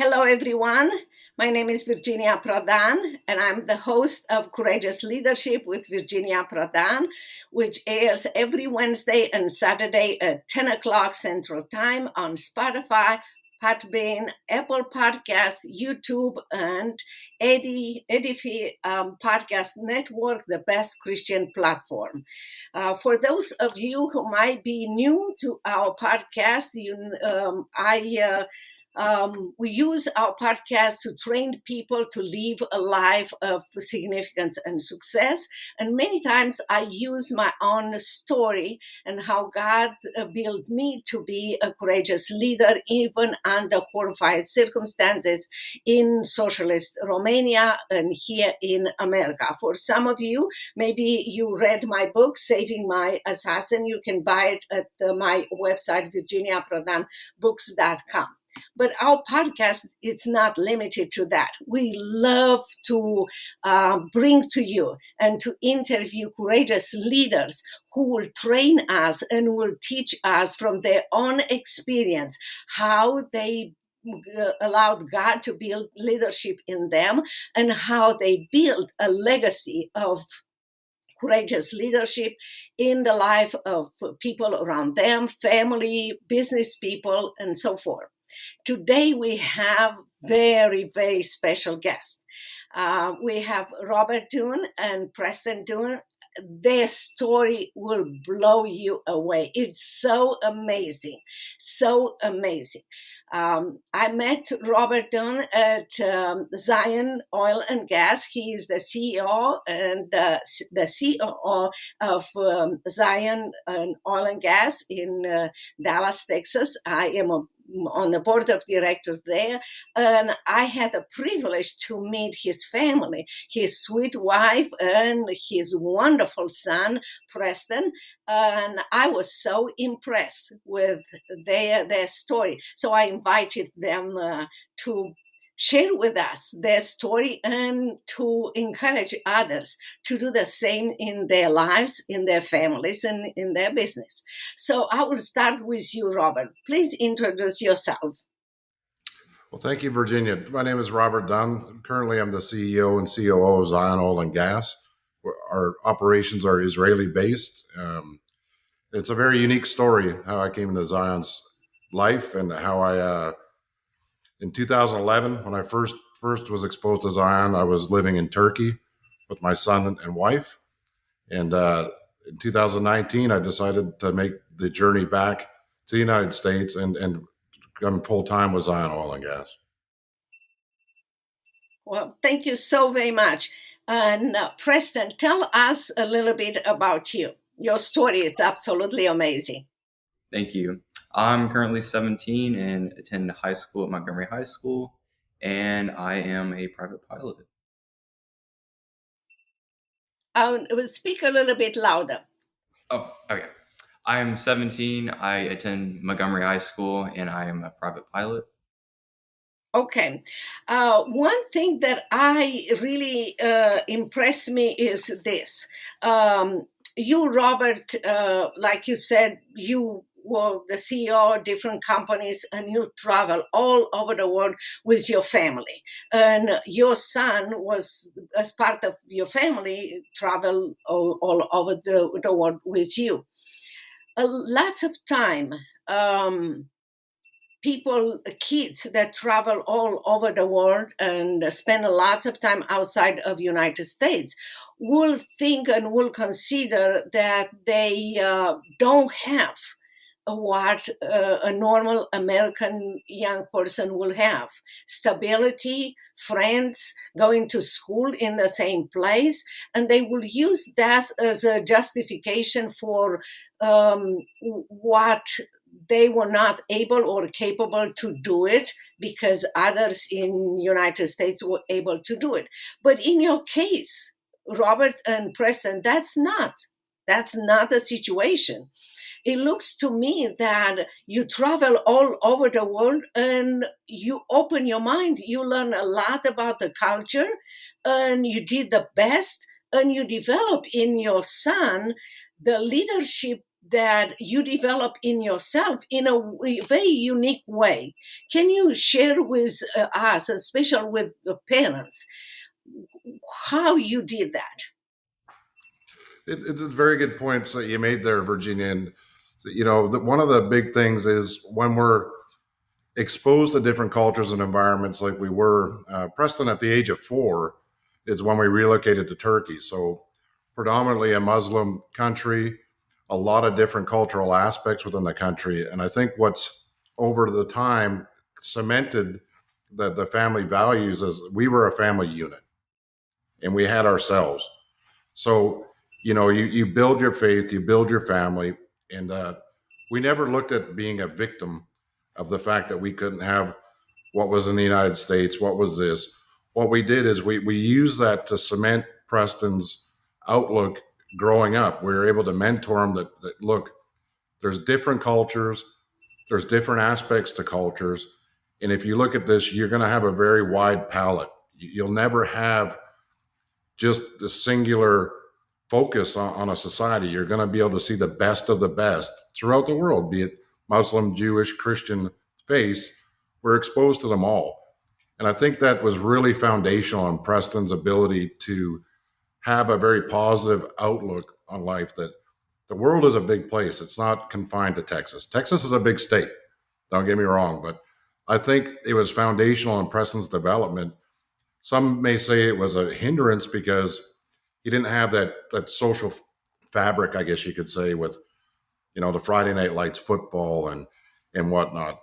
Hello, everyone. My name is Virginia Prodan, and I'm the host of Courageous Leadership with Virginia Prodan, which airs every Wednesday and Saturday at 10 o'clock Central Time on Spotify, Podbean, Apple Podcasts, YouTube, and ADF Podcast Network, the best Christian platform. For those of you who might be new to our podcast, we use our podcast to train people to live a life of significance and success. And many times I use my own story and how God built me to be a courageous leader, even under horrified circumstances in socialist Romania and here in America. For some of you, maybe you read my book, Saving My Assassin. You can buy it at my website, virginiaprodanbooks.com. But our podcast is not limited to that. We love to bring to you and to interview courageous leaders who will train us and will teach us from their own experience how they allowed God to build leadership in them and how they build a legacy of courageous leadership in the life of people around them, family, business people, and so forth. Today we have very, very special guests. We have Robert Dunn and Preston Dunn. Their story will blow you away. It's so amazing, so amazing. I met Robert Dunn at Zion Oil and Gas. He is the CEO and the COO of Zion Oil and Gas in Dallas, Texas. I am on the board of directors there, and I had the privilege to meet his family, his sweet wife and his wonderful son, Preston, and I was so impressed with their story. So I invited them to share with us their story and to encourage others to do the same in their lives, in their families, and in their business. So I will start with you, Robert. Please introduce yourself. Well, thank you, Virginia. My name is Robert Dunn. Currently, I'm the CEO and COO of Zion Oil and Gas. Our operations are Israeli-based. It's a very unique story how I came into Zion's life and how I in 2011, when I first was exposed to Zion, I was living in Turkey with my son and wife. And in 2019, I decided to make the journey back to the United States and come full-time with Zion Oil and Gas. Well, thank you so very much. And Preston, tell us a little bit about you. Your story is absolutely amazing. Thank you. I'm currently 17 and attend high school at Montgomery High School, and I am a private pilot. We'll speak a little bit louder. Oh, okay. I am 17. I attend Montgomery High School, and I am a private pilot. Okay. One thing that I really impressed me is this. You, Robert, like you said, you were the CEO of different companies and you travel all over the world with your family. And your son was, as part of your family, travel all over the world with you. Lots of time, kids that travel all over the world and spend lots of time outside of United States will think and will consider that they don't have what a normal American young person will have. Stability, friends, going to school in the same place, and they will use that as a justification for what they were not able or capable to do it because others in United States were able to do it. But in your case, Robert and Preston, that's not the situation. It looks to me that you travel all over the world and you open your mind. You learn a lot about the culture and you did the best and you develop in your son the leadership that you develop in yourself in a very unique way. Can you share with us, especially with the parents, how you did that? It's a very good points that you made there, Virginia. And, one of the big things is when we're exposed to different cultures and environments like we were, Preston at the age of 4 is when we relocated to Turkey. So predominantly a Muslim country, a lot of different cultural aspects within the country. And I think what's over the time cemented the family values is we were a family unit and we had ourselves. So, you build your faith, you build your family, and we never looked at being a victim of the fact that we couldn't have what was in the United States, what was this. What we did is we used that to cement Preston's outlook growing up. We were able to mentor him that look, there's different cultures, there's different aspects to cultures. And if you look at this, you're going to have a very wide palette. You'll never have just the singular focus on a society. You're going to be able to see the best of the best throughout the world, be it Muslim, Jewish, Christian faiths. We're exposed to them all. And I think that was really foundational in Preston's ability to have a very positive outlook on life, that the world is a big place. It's not confined to Texas. Texas is a big state. Don't get me wrong, but I think it was foundational in Preston's development. Some may say it was a hindrance because he didn't have that social fabric, I guess you could say, with, the Friday Night Lights football and whatnot.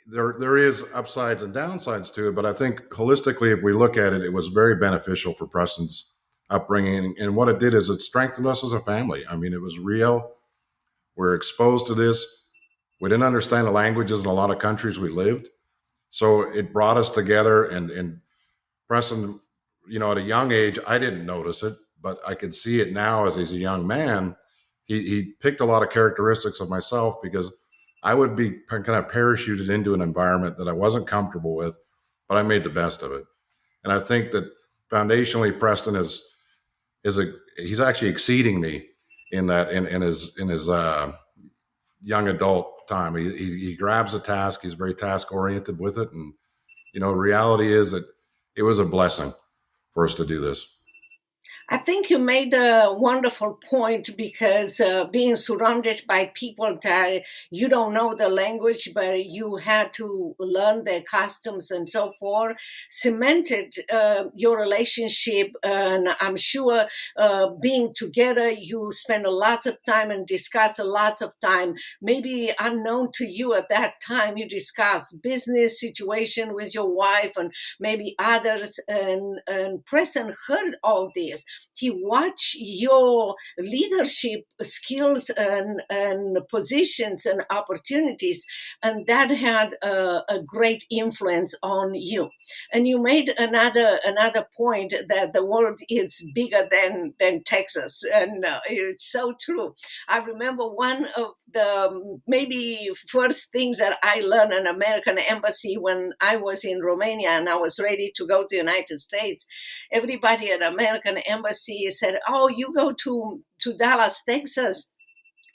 There is upsides and downsides to it, but I think holistically, if we look at it, it was very beneficial for Preston's upbringing. And what it did is it strengthened us as a family. I mean, it was real. We're exposed to this. We didn't understand the languages in a lot of countries we lived. So it brought us together, and Preston, at a young age, I didn't notice it, but I can see it now as he's a young man. He picked a lot of characteristics of myself because I would be kind of parachuted into an environment that I wasn't comfortable with, but I made the best of it. And I think that foundationally, Preston he's actually exceeding me in that in his young adult time. He grabs a task. He's very task oriented with it, and reality is that it was a blessing for us to do this. I think you made a wonderful point, because being surrounded by people that you don't know the language, but you had to learn their customs and so forth, cemented your relationship. And I'm sure being together, you spend lots of time and discuss lots of time. Maybe unknown to you at that time, you discuss business situation with your wife and maybe others. And Preston heard all this. He watched your leadership skills and positions and opportunities, and that had a great influence on you. And you made another point that the world is bigger than Texas, and it's so true. I remember one of the maybe first things that I learned in American embassy when I was in Romania and I was ready to go to the United States. Everybody at American embassy said, "Oh, you go to Dallas, Texas,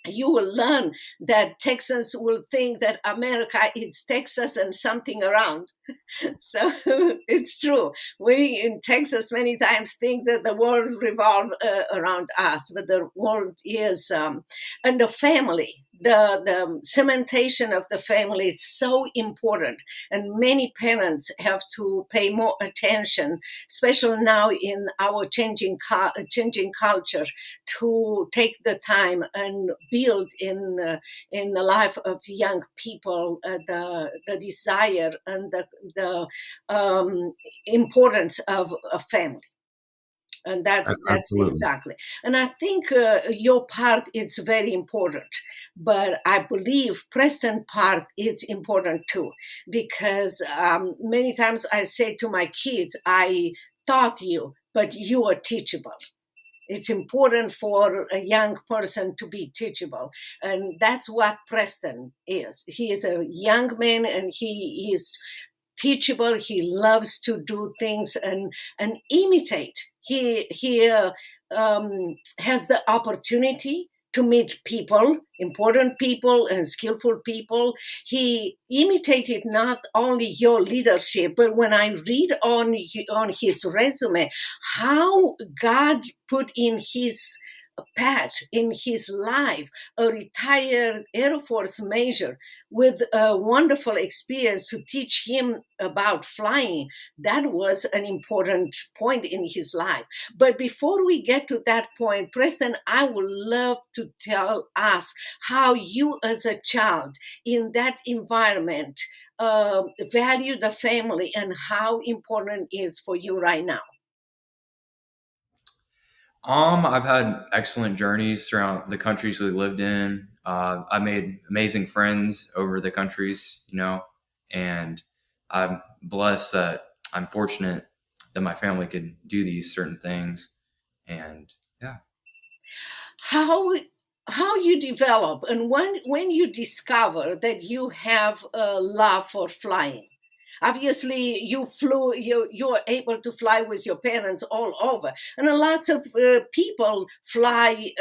you will learn that Texans will think that America is Texas and something around." So it's true. We in Texas many times think that the world revolves around us, but the world is, and the family. The cementation of the family is so important, and many parents have to pay more attention, especially now in our changing culture, to take the time and build in the life of young people the desire and the importance of a family. And that's exactly. And I think your part is very important, but I believe Preston part is important too, because many times I say to my kids, "I taught you, but you are teachable." It's important for a young person to be teachable. And that's what Preston is. He is a young man, and he is teachable. He loves to do things and imitate. He has the opportunity to meet people, important people and skillful people. He imitated not only your leadership, but when I read on his resume, how God put in his path, in his life, a retired Air Force major with a wonderful experience to teach him about flying. That was an important point in his life. But before we get to that point, Preston, I would love to tell us how you as a child in that environment value the family and how important it is for you right now. I've had excellent journeys throughout the countries we lived in. I made amazing friends over the countries, and I'm blessed that I'm fortunate that my family could do these certain things. And yeah. How you develop and when you discover that you have a love for flying. Obviously, you're able to fly with your parents all over, and lots of people fly.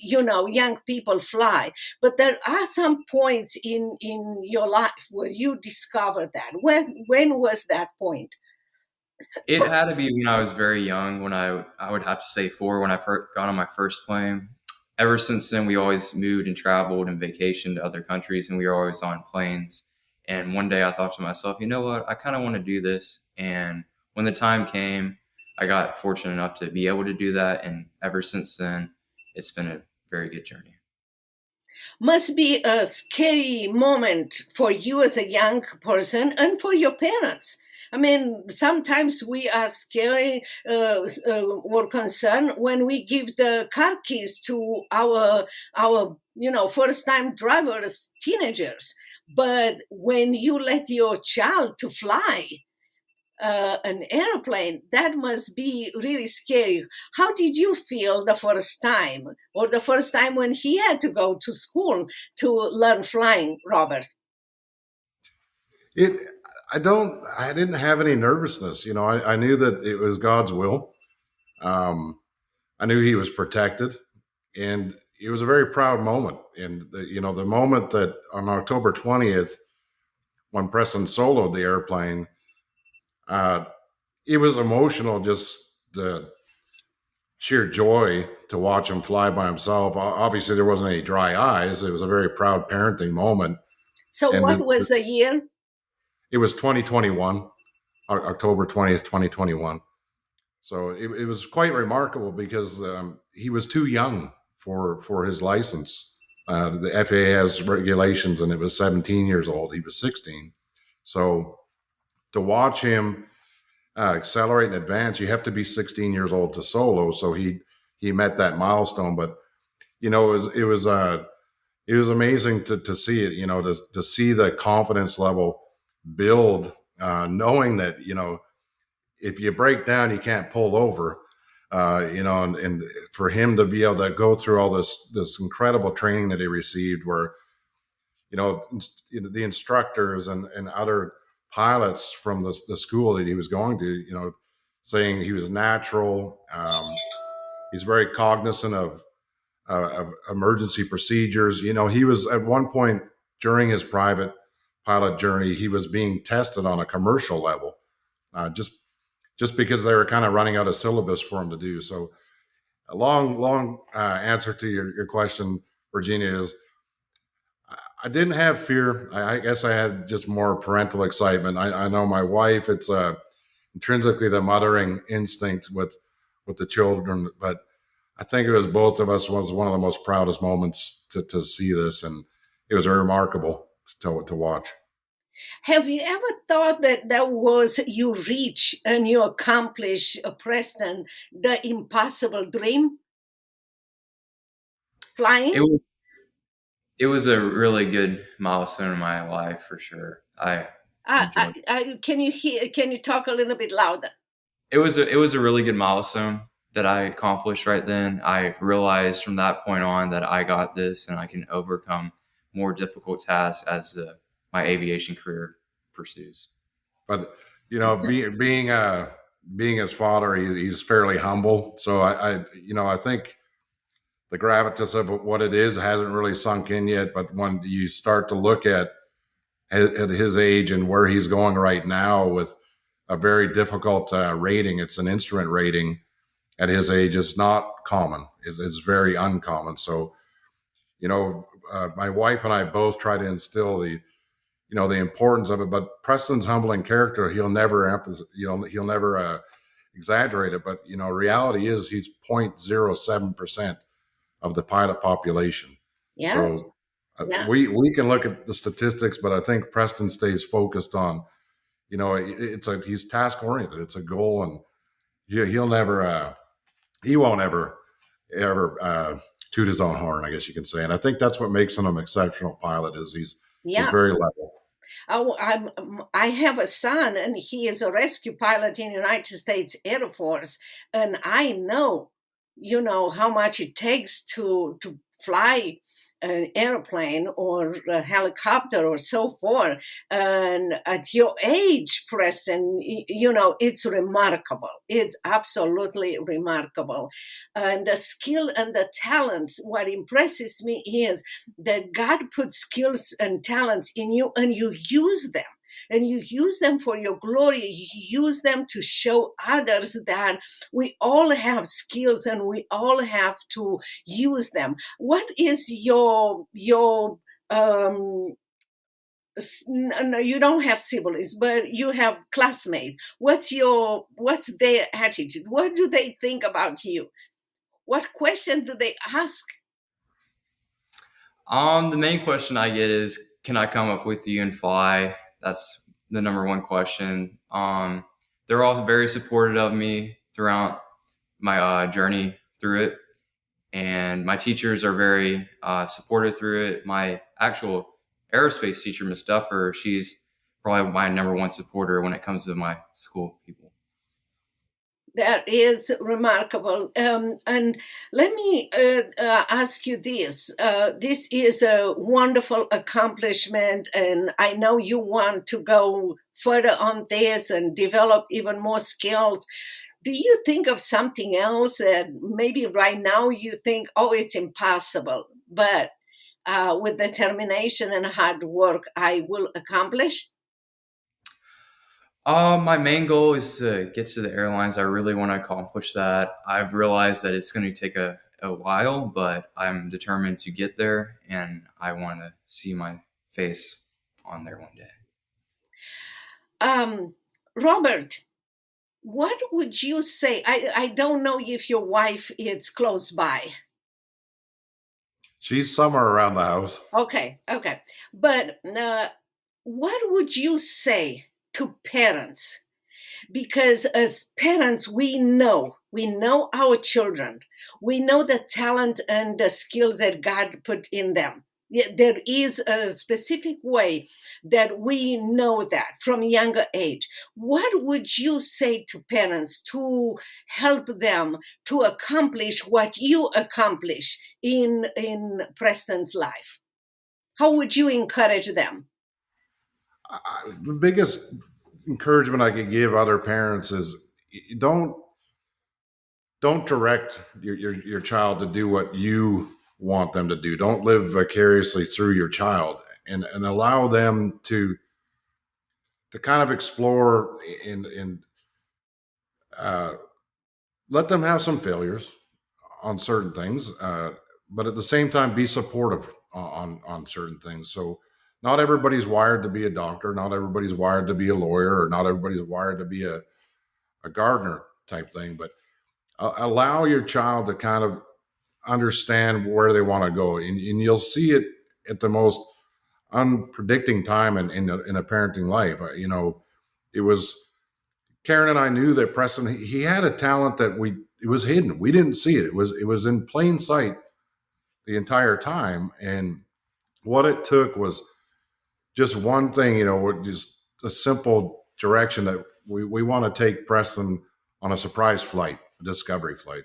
Young people fly, but there are some points in your life where you discover that. When was that point? It had to be when I was very young, when I would have to say 4, when I first got on my first plane. Ever since then, we always moved and traveled and vacationed to other countries, and we were always on planes. And one day I thought to myself, you know what, I kind of want to do this. And when the time came, I got fortunate enough to be able to do that. And ever since then, it's been a very good journey. Must be a scary moment for you as a young person and for your parents. I mean, sometimes we are scary or concerned when we give the car keys to our first time drivers, teenagers. But when you let your child to fly an airplane, that must be really scary. How did you feel the first time, or the first time when he had to go to school to learn flying, Robert? I didn't have any nervousness. I knew that it was God's will. I knew he was protected, and it was a very proud moment. And the moment that on October 20th, when Preston soloed the airplane, it was emotional, just the sheer joy to watch him fly by himself. Obviously, there wasn't any dry eyes. It was a very proud parenting moment. So And what was the year? It was 2021, October 20th, 2021. So it was quite remarkable because he was too young for his license. The FAA has regulations, and it was 17 years old. He was 16. So to watch him accelerate and advance, you have to be 16 years old to solo. So he met that milestone. But it was amazing to see it. To see the confidence level build, knowing that if you break down, you can't pull over. And for him to be able to go through all this incredible training that he received, where the instructors and other pilots from the school that he was going to, saying he was natural. He's very cognizant of emergency procedures. He was at one point during his private pilot journey, he was being tested on a commercial level, just because they were kind of running out of syllabus for him to do. So a long answer to your question, Virginia, is I didn't have fear. I guess I had just more parental excitement. I know my wife, it's intrinsically the mothering instinct with the children, but I think it was both of us was one of the most proudest moments to see this. And it was remarkable to watch. Have you ever thought that was you reach and you accomplish, Preston, the impossible dream? Flying? It was a really good milestone in my life, for sure. Can you talk a little bit louder? It was a really good milestone that I accomplished right then. I realized from that point on that I got this and I can overcome more difficult tasks as my aviation career pursues. But being his father, he's fairly humble. So I think the gravitas of what it is hasn't really sunk in yet. But when you start to look at his age and where he's going right now with a very difficult rating, it's an instrument rating at his age. It's not common. It's very uncommon. So, my wife and I both try to instill the importance of it. But Preston's humbling character, he'll never he'll never exaggerate it. But reality is he's 0.07% of the pilot population. Yes. So we can look at the statistics, but I think Preston stays focused on, he's task oriented. It's a goal, and he won't ever toot his own horn, I guess you can say. And I think that's what makes him an exceptional pilot is he's very level. I have a son, and he is a rescue pilot in the United States Air Force, and I know, how much it takes to fly an airplane or a helicopter or so forth. And at your age, Preston, it's remarkable. It's absolutely remarkable. And the skill and the talents, what impresses me is that God puts skills and talents in you, and you use them. And you use them for your glory. You use them to show others that we all have skills and we all have to use them. What is your no, you don't have siblings, but you have classmates. What's their attitude? What do they think about you? What question do they ask? The main question I get is, can I come up with you and fly? That's the number one question. They're all very supportive of me throughout my journey through it. And my teachers are very supportive through it. My actual aerospace teacher, Miss Duffer, she's probably my number one supporter when it comes to my school people. That is remarkable. And let me ask you this. This is a wonderful accomplishment, and I know you want to go further on this and develop even more skills. Do you think of something else that maybe right now you think, oh, it's impossible, but with determination and hard work, I will accomplish? My main goal is to get to the airlines. I really want to accomplish that. I've realized that it's going to take a while, but I'm determined to get there, and I want to see my face on there one day. Robert, what would you say? I don't know if your wife is close by. She's somewhere around the house. Okay. But what would you say to parents? Because as parents, we know our children. We know the talent and the skills that God put in them. There is a specific way that we know that from a younger age. What would you say to parents to help them to accomplish what you accomplish in Preston's life? How would you encourage them? The biggest encouragement I could give other parents is don't direct your child to do what you want them to do. Don't live vicariously through your child, and allow them to kind of explore and let them have some failures on certain things, but at the same time be supportive on certain things. So not everybody's wired to be a doctor, not everybody's wired to be a lawyer, or not everybody's wired to be a gardener type thing, but allow your child to kind of understand where they want to go, and you'll see it at the most unpredicting time in a parenting life. It was Karen and I knew that Preston, he had a talent that it was hidden. We didn't see it. It was in plain sight the entire time, and what it took was just one thing, just a simple direction that we want to take Preston on a surprise flight, a discovery flight.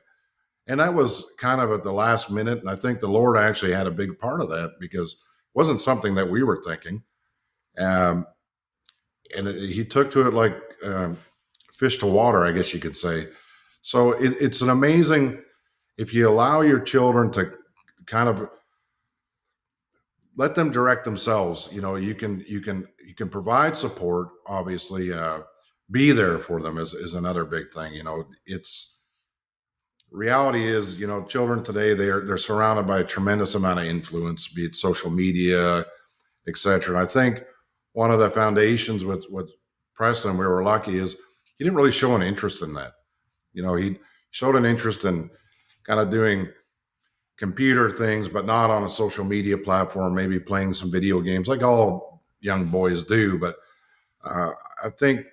And that was kind of at the last minute. And I think the Lord actually had a big part of that, because it wasn't something that we were thinking. And he took to it like fish to water, I guess you could say. So it's an amazing if you allow your children to kind of let them direct themselves, you can provide support, obviously. Be there for them is another big thing. It's reality is, children today, they're surrounded by a tremendous amount of influence, be it social media, etc. And I think one of the foundations with Preston, we were lucky, is he didn't really show an interest in that. He showed an interest in kind of doing computer things, but not on a social media platform, maybe playing some video games like all young boys do. But I think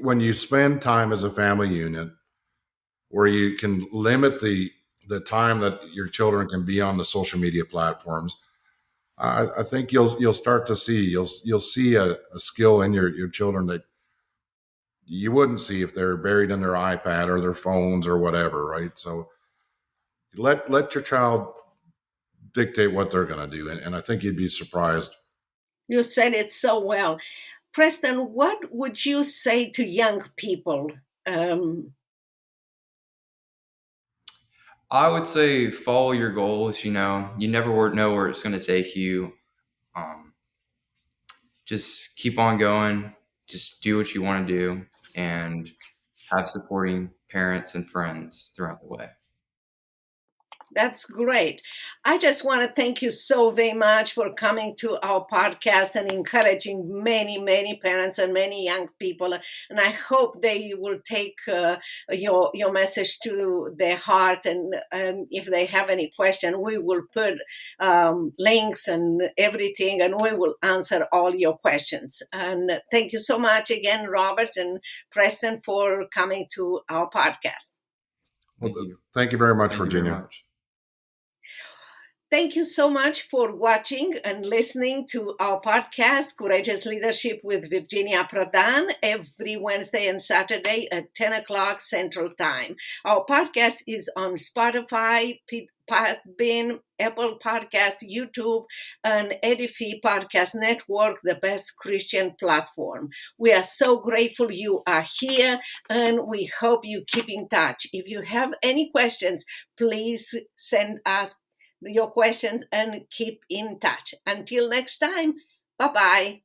when you spend time as a family unit where you can limit the time that your children can be on the social media platforms, I think you'll start to see, you'll see a skill in your children that you wouldn't see if they're buried in their iPad or their phones or whatever, right? So let your child dictate what they're going to do, and I think you'd be surprised. You said it so well. Preston, what would you say to young people? I would say follow your goals. You never know where it's going to take you. Just keep on going. Just do what you want to do, and have supporting parents and friends throughout the way. That's great. I just want to thank you so very much for coming to our podcast and encouraging many, many parents and many young people. And I hope they will take your message to their heart. And if they have any question, we will put links and everything, and we will answer all your questions. And thank you so much again, Robert and Preston, for coming to our podcast. Well, thank you very much, Virginia. Very much. Thank you so much for watching and listening to our podcast, Courageous Leadership with Virginia Prodan, every Wednesday and Saturday at 10 o'clock Central Time. Our podcast is on Spotify, Podbean, Apple Podcasts, YouTube, and ADF Podcast Network, the best Christian platform. We are so grateful you are here, and we hope you keep in touch. If you have any questions, please send us your questions and keep in touch. Until next time, bye-bye.